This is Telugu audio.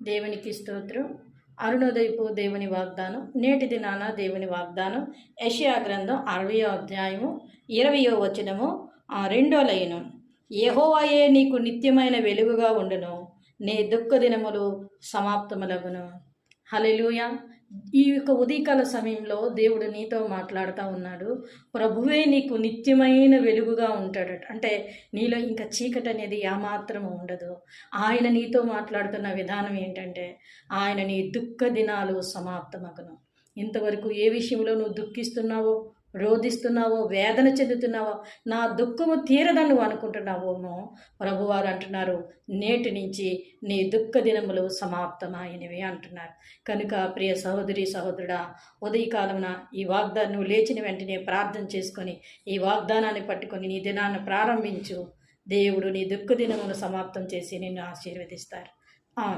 దేవునికి స్తోత్రం. అరుణోదయపు దేవుని వాగ్దానం, నేటి దినాన దేవుని వాగ్దానం యెషయా గ్రంథం 60వ అధ్యాయము 20వ వచనము, రెండో లైను. యెహోవాయే నీకు నిత్యమైన వెలుగుగా ఉండును, నీ దుఃఖ దినములు సమాప్తములగును. హల్లెలూయా. ఈ యొక్క ఉదయకాల సమయంలో దేవుడు నీతో మాట్లాడుతూ ఉన్నాడు. ప్రభువే నీకు నిత్యమైన వెలుగుగా ఉంటాడట. అంటే నీలో ఇంకా చీకటి అనేది ఏమాత్రము ఉండదు. ఆయన నీతో మాట్లాడుతున్న విధానం ఏంటంటే, ఆయన నీ దుఃఖ దినాలు సమాప్తమగును. ఇంతవరకు ఏ విషయంలో నువ్వు దుఃఖిస్తున్నావో, రోధిస్తున్నావో, వేదన చెందుతున్నావో, నా దుఃఖము తీరదని నువ్వు అనుకుంటున్నావేమో, ప్రభువారు అంటున్నారు, నేటి నుంచి నీ దుఃఖ దినములు సమాప్తమైనవి అంటున్నారు. కనుక ప్రియ సహోదరి సహోదరుడా, ఉదయకాలమున ఈ వాగ్దానం నువ్వు లేచిన వెంటనే ప్రార్థన చేసుకొని ఈ వాగ్దానాన్ని పట్టుకొని నీ దినాన్ని ప్రారంభించు. దేవుడు నీ దుఃఖ దినములు సమాప్తం చేసి నిన్ను ఆశీర్వదిస్తారు. ఆమేన్.